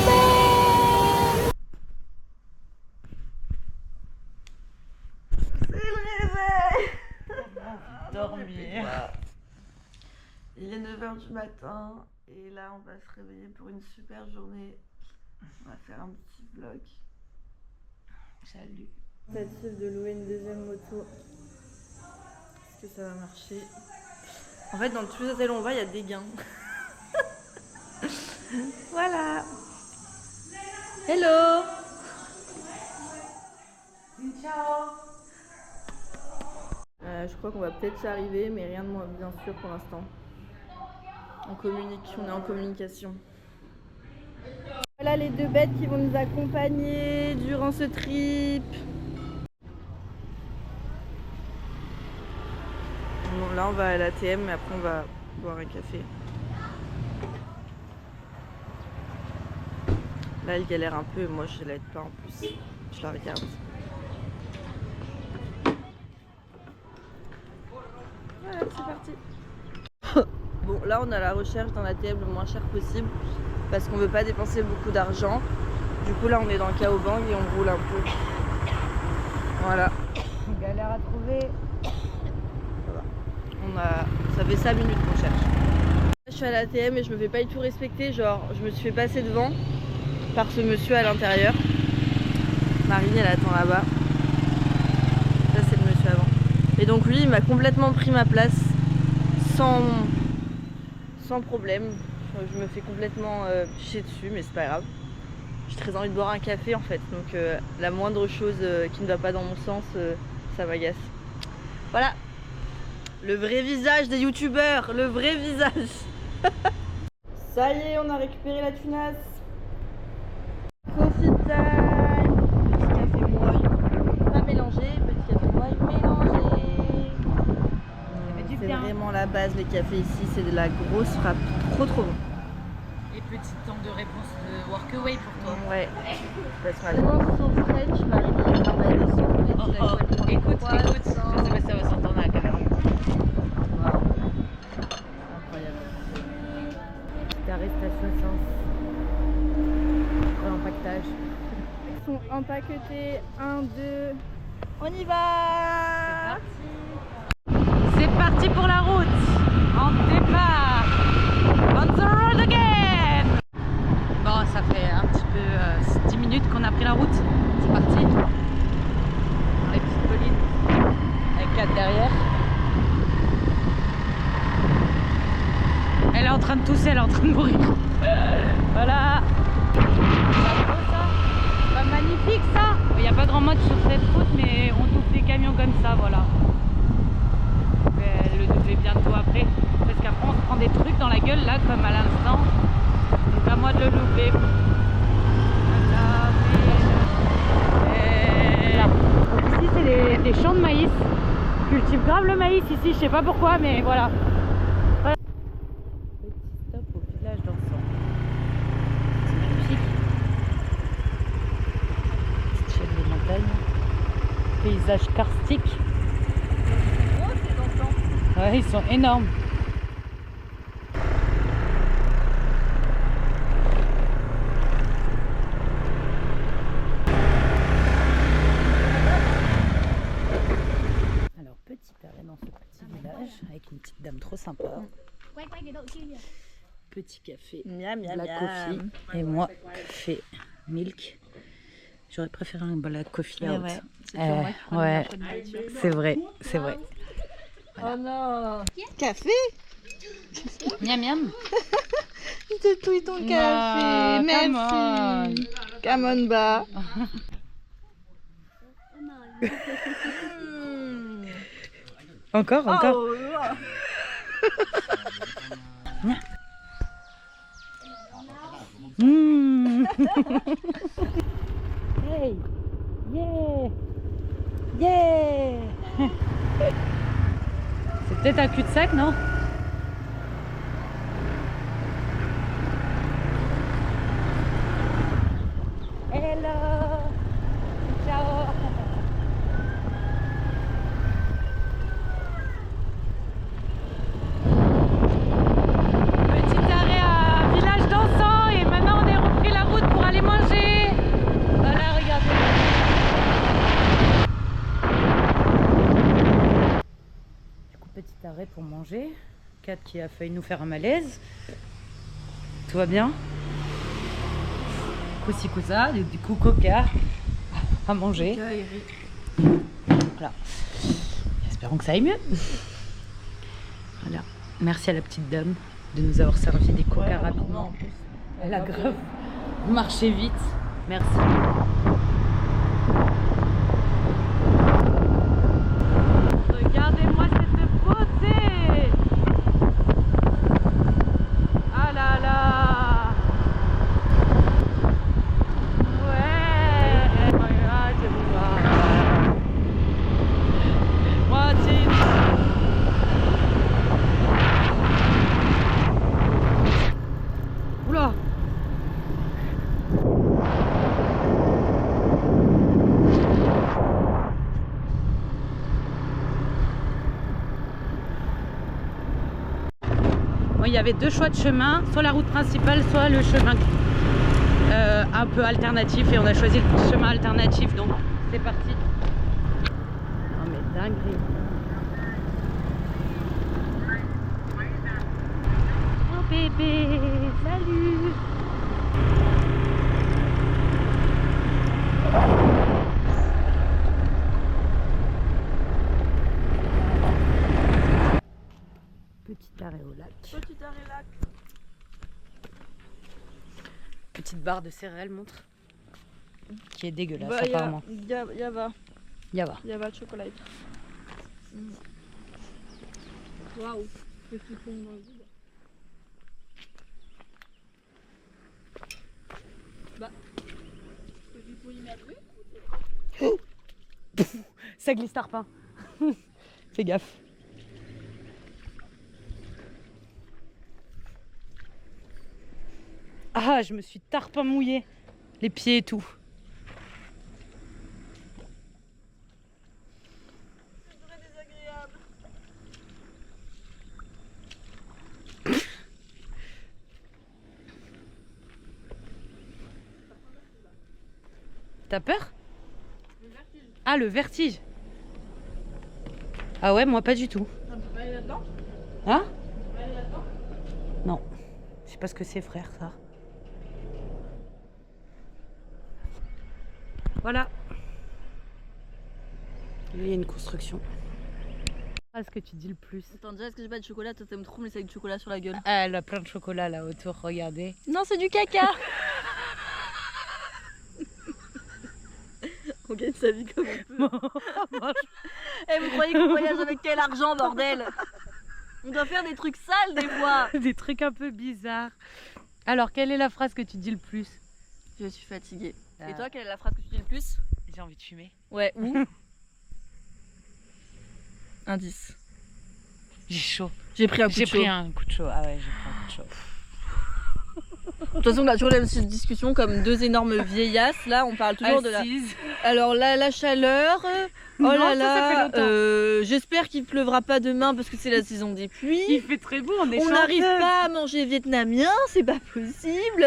belle. C'est le réveil. Dormir. Il est 9h du matin et là on va se réveiller pour une super journée. On va faire un petit vlog. Salut. Tentative de louer une deuxième moto. Est-ce que ça va marcher? En fait, dans tous les hôtels où on va, il y a des gains. Voilà. Hello. Ciao. Je crois qu'on va peut-être y arriver, mais rien de moins bien sûr pour l'instant. On communique, on est en communication. Voilà les deux bêtes qui vont nous accompagner durant ce trip. Bon, là on va à l'ATM, mais après on va boire un café. Là elle galère un peu, moi je l'aide pas en plus. Je la regarde. Voilà, c'est parti. Bon, là on est à la recherche d'un ATM le moins cher possible parce qu'on veut pas dépenser beaucoup d'argent. Du coup là on est dans le Kaohsiung et on roule un peu. Voilà. On galère à trouver. Ça fait 5 minutes qu'on cherche. Je suis à l'ATM et je me fais pas du tout respecter. Genre je me suis fait passer devant par ce monsieur à l'intérieur. Marine elle attend là-bas. Ça c'est le monsieur avant. Et donc lui il m'a complètement pris ma place sans problème. Je me fais complètement chier dessus, mais c'est pas grave. J'ai très envie de boire un café en fait, donc la moindre chose qui ne va pas dans mon sens, ça m'agace. Voilà, le vrai visage des youtubeurs, le vrai visage. Ça y est, on a récupéré la tunasse. Coffee time. Petit café molle, pas mélangé, petit café molle mélangé. C'est vraiment la base, les cafés ici, c'est de la grosse frappe, trop bon. Et petit temps de réponse de workaway pour toi. Ouais, parce que maintenant sauf French, Marie qui travaille des sauf French. Écoute, je sais pas si ça va s'entendre à la caméra. Wow. Incroyable. Petite arrestation sens. L'empaquetage. Ils sont empaquetés, 1, 2, on y va. C'est parti pour la route. En départ. On the road again. Bon, ça fait un petit peu 10 minutes qu'on a pris la route. C'est parti. Dans les petites collines. Avec 4 derrière. Elle est en train de tousser, elle est en train de mourir. Voilà. C'est beau ça. C'est pas magnifique ça. Il n'y a pas grand mode sur cette route, mais on touche des camions comme ça, voilà. Le doubler bientôt après, parce qu'après on se prend des trucs dans la gueule là comme à l'instant, donc à moi de le louper. Ici c'est des champs de maïs, je cultive grave le maïs ici, je sais pas pourquoi mais voilà. Petit stop au village d'Orsan, c'est magnifique, petite chaîne des montagnes, paysage karstique. Ouais, ils sont énormes. Alors, petit arrêt dans ce petit village avec une petite dame trop sympa. Petit café, black coffee. Et moi, café milk. J'aurais préféré un black coffee out. Ouais, c'est vrai, c'est vrai. Voilà. Oh non. Café. Miam miam. Il te touille ton café. Non, merci. Come on, bas. Encore. Oh, Hey. Yeah. Yeah. C'est peut-être un cul-de-sac, non? Hello. Ciao. Petit arrêt à Village d'Orsan et maintenant on est repris la route pour manger. Kat qui a failli nous faire un malaise. Tout va bien? Coussi cousa, du coup coca à manger. Voilà. Espérons que ça aille mieux. Voilà. Merci à la petite dame de nous avoir servi des coca rapidement. Elle a grave marché vite. Merci. Regardez-moi cette beauté. Ah là là. Ouais. Oula. Bon, il y avait deux choix de chemin, soit la route principale, soit le chemin un peu alternatif, et on a choisi le chemin alternatif, donc c'est parti. Oh mais dinguerie. Oh bébé, salut. Petit arrêt au lac. Petit arrêt lac. Petite barre de céréales, montre. Qui est dégueulasse Bah, apparemment. Java chocolat. Waouh, qu'est-ce qu'ils font dans le vide? Bah, il faut y mettre. Ça glisse tarpin. Fais gaffe. Ah, je me suis tarpin mouillé. Les pieds et tout. C'est très désagréable. T'as peur? Le vertige. Ah, le vertige. Ah ouais, moi pas du tout. On peut pas aller là-dedans? Hein? On peut pas aller là-dedans? Non. Je sais pas ce que c'est, frère, ça. Voilà. Là, il y a une construction. Ah, ce que tu dis le plus. Attends, déjà, est-ce que j'ai pas de chocolat? Toi, t'aimes trop me laisser avec du chocolat sur la gueule. Ah, elle a plein de chocolat là autour, regardez. Non, c'est du caca. On gagne sa vie comme on peut. Eh, vous croyez qu'on voyage avec quel argent, bordel? On doit faire des trucs sales des fois. Des trucs un peu bizarres. Alors, quelle est la phrase que tu dis le plus? Je suis fatiguée. Ah. Et toi, quelle est la phrase que tu dis le plus? J'ai envie de fumer. Ouais, ou indice. J'ai chaud. J'ai pris un coup de J'ai chaud. pris un coup de chaud. Ah ouais, j'ai pris un coup de chaud. De toute façon, on a toujours la même discussion comme deux énormes vieillasses. Là, on parle toujours de la. Assise. Alors là, la chaleur. Oh Non, là ça fait là. longtemps. J'espère qu'il pleuvra pas demain parce que c'est la saison des pluies. Il fait très beau, on est On n'arrive chanceuse. pas à manger vietnamien, c'est pas possible.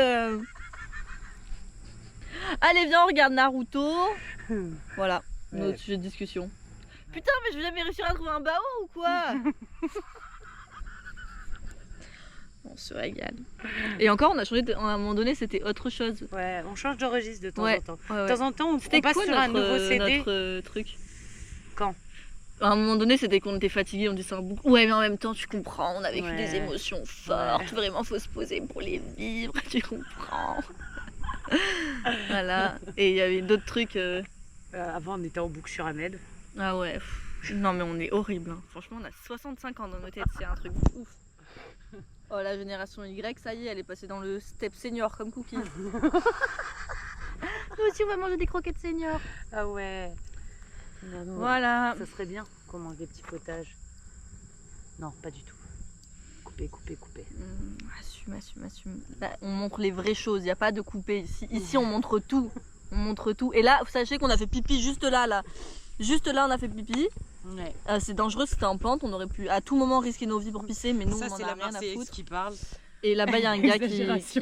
Allez, viens, on regarde Naruto. Voilà, Ouais. notre sujet de discussion. Putain, mais je vais jamais réussir à trouver un bao ou quoi? On se régale. Et encore, on a changé, à un moment donné, c'était autre chose. Ouais, on change de registre de temps Ouais, en temps. ouais, ouais. De temps en temps, on C'était passe quoi sur un nouveau CD. notre truc? Quand? À un moment donné, c'était qu'on était fatigué, on disait un bouc. Ouais, mais en même temps, tu comprends, on a vécu Ouais. des émotions fortes. Ouais. Vraiment, faut se poser pour les vivre, tu comprends. Voilà. Et il y avait d'autres trucs. Avant, on était en boucle sur Ahmed. Ah ouais. Non, mais on est horrible. Hein. Franchement, on a 65 ans dans nos têtes, c'est un truc ouf. Oh, la génération Y, ça y est, elle est passée dans le step senior comme Cookie. Nous aussi, on va manger des croquettes senior. Ah ouais. Non, non, Voilà. ça serait bien qu'on mange des petits potages. Non, pas du tout. Couper, couper, couper. Assume. Là, on montre les vraies choses, il n'y a pas de coupé ici. Ici, on montre tout. On montre tout. Et là, sachez qu'on a fait pipi juste là. Juste là, on a fait pipi. Ouais. C'est dangereux, c'était en pente. On aurait pu à tout moment risquer nos vies pour pisser, mais nous, Ça, on en c'est a la rien à Marseillaise foutre. qui parle. Et là-bas, il y a un gars qui Exagération,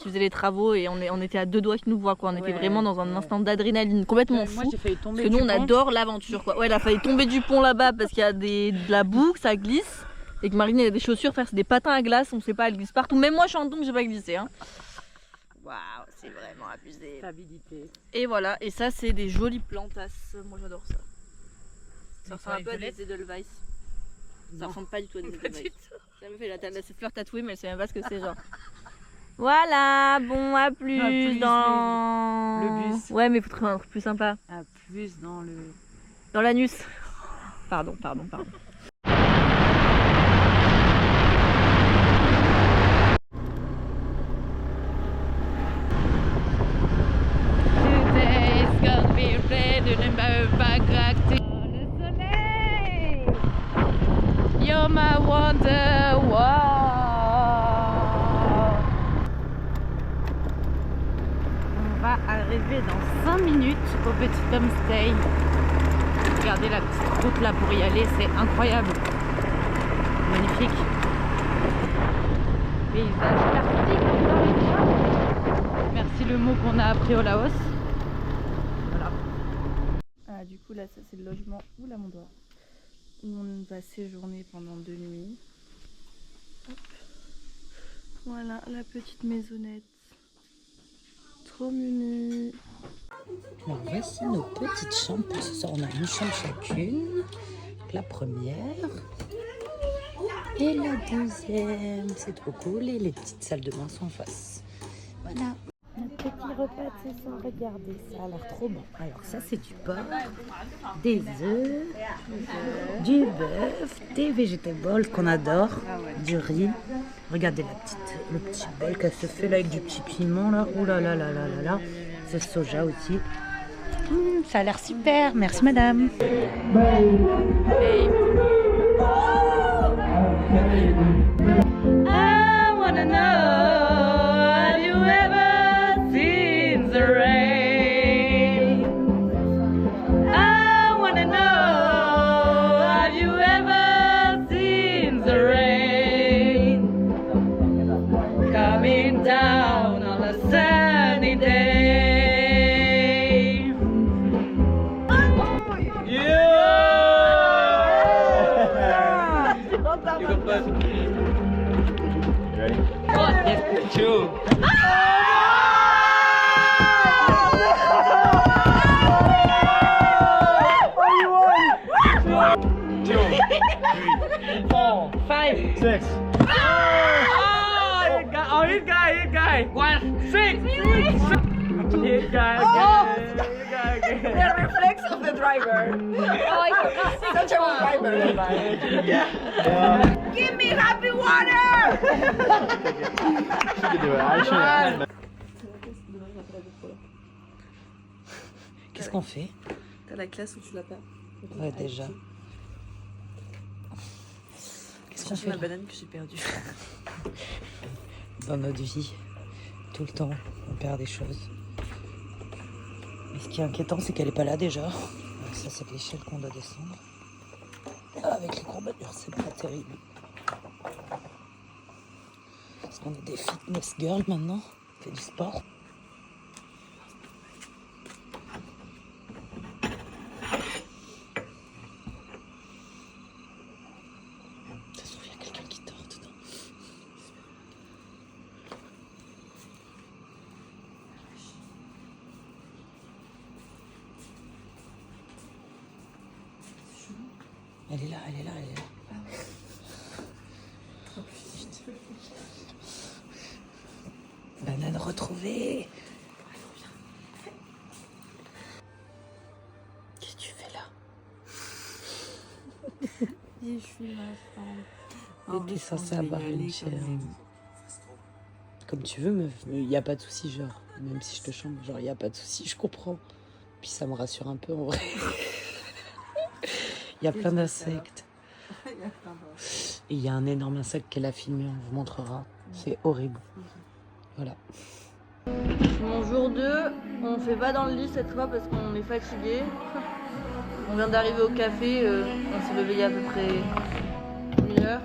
faisait les travaux et on était à deux doigts qu'il nous voit. Quoi. On était Ouais, vraiment dans un ouais. instant d'adrénaline complètement Moi, fou. j'ai failli tomber. Parce que nous, du on pont. adore l'aventure. Quoi. Ouais, il a failli tomber du pont là-bas parce qu'il y a de la boue, ça glisse. et que Marine elle a des chaussures, faire c'est des patins à glace, on sait pas, elle glisse partout. Même moi je suis en tombe, j'ai pas glissé. Hein. Waouh, c'est vraiment abusé. Stabilité. Et voilà, et ça c'est des jolies plantasses. Moi j'adore ça. Ça ressemble un peu à des Edelweiss. Ça ressemble pas du tout à des Edelweiss. Ça me fait la cette fleur tatouée, mais elle sait même pas ce que c'est genre. Voilà, bon, à plus, dans le bus. Ouais, mais il faut trouver un truc plus sympa. À plus dans le... Dans l'anus. Pardon. Today's gonna be a day de ne pas craquer. Le soleil, you're my wonder. On va arriver dans 5 minutes au petit homestay. Regardez la petite route là pour y aller, c'est incroyable. Magnifique. Paysage kartique encore une fois. Merci le mot qu'on a appris au Laos. Voilà. Ah, du coup, là, ça c'est le logement où là on dort. Où on va séjourner pendant 2 nuits. Hop. Voilà la petite maisonnette. Trop mimi. Alors voici nos petites chambres pour ce soir. On a une chambre chacune. La première et la deuxième. C'est trop cool. Et les petites salles de bain sont en face. Voilà. Un petit repas de ce soir. Regardez, ça a l'air trop bon. Alors ça c'est du porc, des œufs, du bœuf, des vegetables qu'on adore, du riz. Regardez le petit bol qu'elle se fait là avec du petit piment là. Ouh là là là là là là. C'est soja aussi. Ça a l'air super. Merci madame. I wanna know, have you ever seen the rain? I wanna know, have you ever seen the rain? Coming down on a sunny day. Two. Four, five. 6. Hit guy. 1, 6. Hit guy. The reflex of the driver. Oh, I forgot. Such a driver. Yeah. Give me happy water! She can do it. I should. Qu'est-ce qu'on fait? T'as la classe où tu l'as pas. Ouais déjà. Qu'est-ce qu'on fait ma là? banane que j'ai perdue. Dans notre vie, tout le temps, on perd des choses. Mais ce qui est inquiétant, c'est qu'elle est pas là déjà. Ça, c'est l'échelle qu'on doit descendre. Avec les courbatures, c'est pas terrible. Parce qu'on est des fitness girls maintenant, on fait du sport. Ça se trouve, il y a quelqu'un qui dort dedans. Elle est là. Banane retrouvée. Qu'est-ce que tu fais là? Je suis ma femme. T'es censée avoir une chair. Comme tu veux, meuf. Il n'y a pas de souci, genre. Même si je te chante, genre, il n'y a pas de souci, je comprends. Puis ça me rassure un peu en vrai. Il y a plein d'insectes. Et il y a un énorme insecte qu'elle a filmé, on vous montrera. C'est horrible. Voilà. Mon jour 2, on fait pas dans le lit cette fois parce qu'on est fatigué. On vient d'arriver au café, on s'est levé il y a à peu près une heure.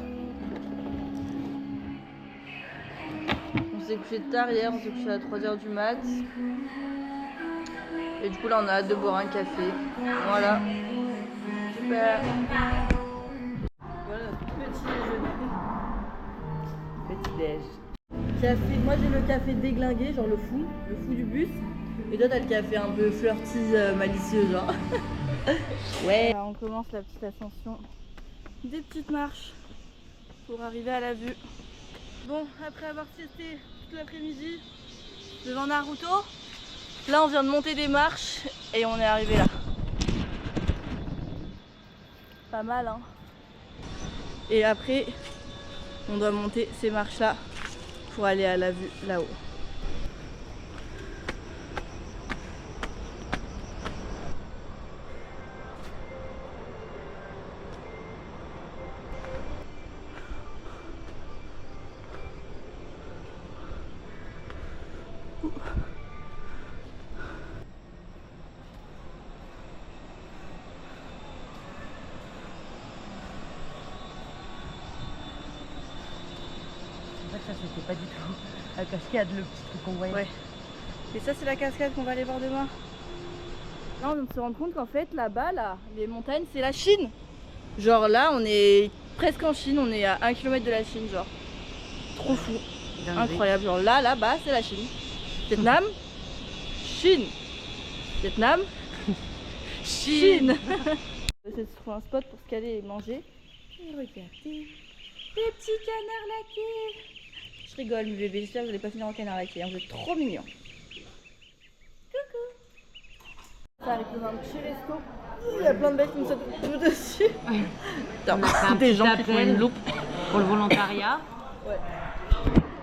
On s'est couché tard hier, on s'est couché à 3h du mat. Et du coup là on a hâte de boire un café. Voilà. Super. Voilà, petit déjeuner. déj. Café, moi j'ai le café déglingué, genre le fou du bus. Et toi t'as le café un peu flirty, malicieux genre. Ouais. Alors, on commence la petite ascension des petites marches pour arriver à la vue. Bon, après avoir testé toute l'après-midi devant Naruto, là on vient de monter des marches et on est arrivé là. Pas mal hein. Et après on doit monter ces marches là pour aller à la vue là-haut. Ça c'était pas du tout la cascade, le petit truc qu'on voyait. Ouais. Et ça c'est la cascade qu'on va aller voir demain. Là on vient de se rendre compte qu'en fait là-bas, là, les montagnes c'est la Chine. Genre là on est presque en Chine, on est à 1 km de la Chine genre. Trop fou. Incroyable. Genre là-bas c'est la Chine. Vietnam, Chine. Vietnam, Chine. C'est se trouver un spot pour se caler et manger. Et regardez, les petits canards laqués. Je rigole mes bébés, j'espère que vous n'allez pas finir en canard laqué, hein. Vous êtes trop mignons. Coucou. Ça arrive dans un petit resto. Il y a plein de bêtes qui me sautent tout dessus. On a fait un Des petit gens qui appel font une loupe. pour le volontariat. Ouais.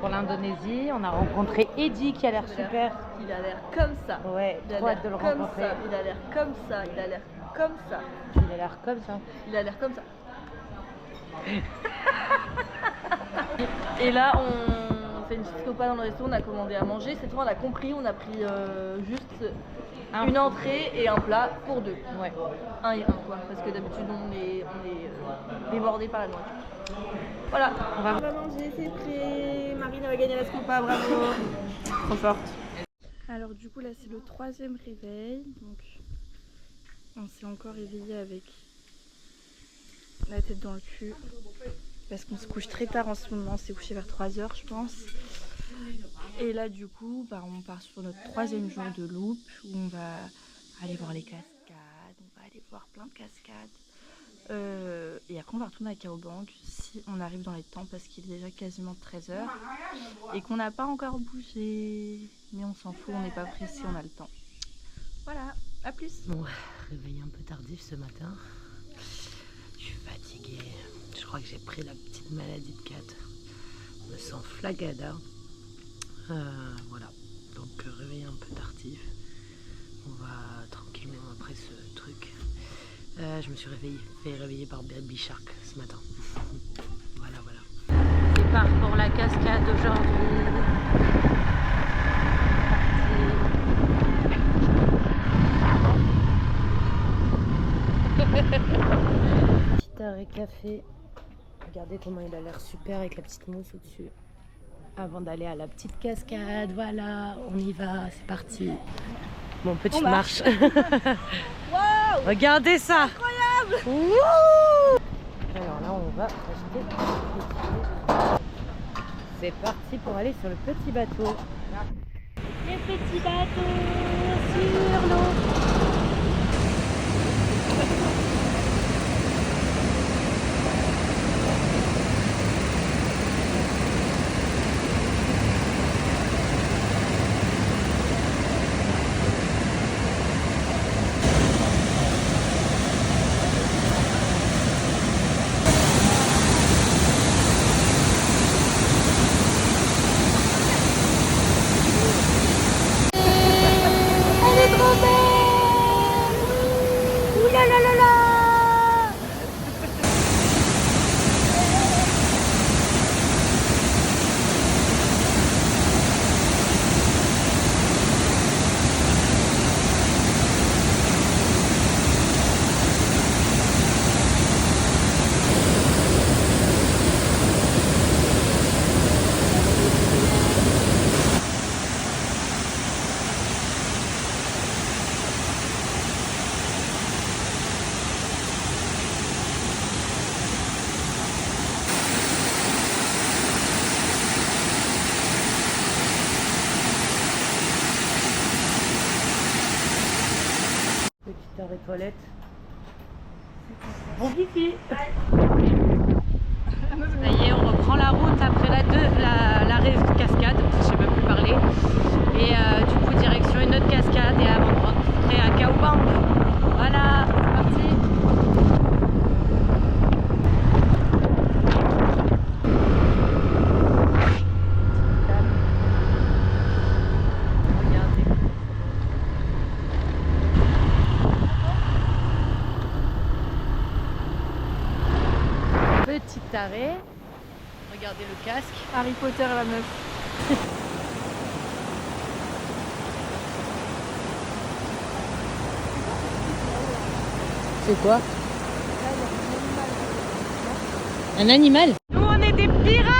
Pour l'Indonésie, on a rencontré Eddie qui a l'air super. Il a l'air comme ça. Ouais, Il a trop l'air hâte de le comme rencontrer. ça. Il a l'air comme ça. Il a l'air comme ça. Il a l'air comme ça. Il a l'air comme ça. Et là, on fait une petite copa dans le resto, on a commandé à manger. Cette fois, on a compris, on a pris juste une entrée et un plat pour deux. Ouais. Un et un, quoi. Parce que d'habitude, on est débordé par la nourriture. Voilà. On va manger, c'est prêt. Marine va gagner la scopa, bravo. Trop forte. Alors, du coup, là, c'est le 3e réveil. Donc, on s'est encore réveillé avec la tête dans le cul. Parce qu'on se couche très tard en ce moment, on s'est couché vers 3h je pense. Et là du coup, on part sur notre 3e jour de loop où on va aller voir les cascades, on va aller voir plein de cascades. Et après on va retourner à Kaohsiung si on arrive dans les temps parce qu'il est déjà quasiment 13h et qu'on n'a pas encore bougé. Mais on s'en fout, on n'est pas pressé, on a le temps. Voilà, à plus. Bon, réveil un peu tardif ce matin. Je suis fatiguée. Je crois que j'ai pris la petite maladie de Kat. Je me sens flagada. Voilà. Donc réveil un peu tardif. On va tranquillement après ce truc. Je me suis fait réveiller par Baby Shark ce matin. Voilà. Départ pour la cascade aujourd'hui. Petit arrêt café. Regardez comment il a l'air super avec la petite mousse au-dessus. Avant d'aller à la petite cascade, voilà, on y va, c'est parti. Bon, petite marche. Waouh, Regardez ça! incroyable. Wouh! Alors là, on va acheter des billets. C'est parti pour aller sur le petit bateau. Les petits bateaux sur l'eau. Elle est trop belle! Ouh là là là là! Extincteur et toilette. Bon pipi. Ça y est, on reprend la route après l'arrêt cascade, je sais même plus parler. Et du coup, direction une autre cascade et avant de rentrer à Kaobang. Voilà, c'est parti. Petit arrêt. Regardez le casque. Harry Potter la meuf. C'est quoi? Un animal? Nous on est des pirates.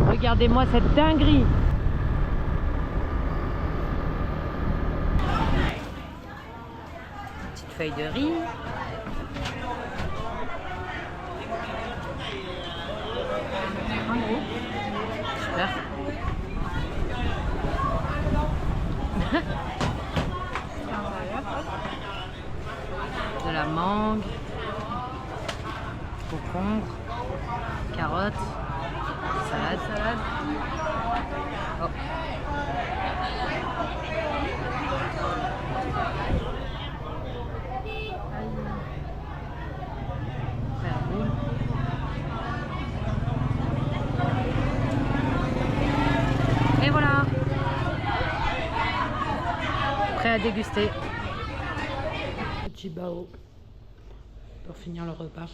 Regardez-moi cette dinguerie. Petite feuille de riz. Super. De la mangue, concombre, carottes. Salade. Oh. Faire boule. Et voilà. Prêt à déguster. Petit bao pour finir le repas.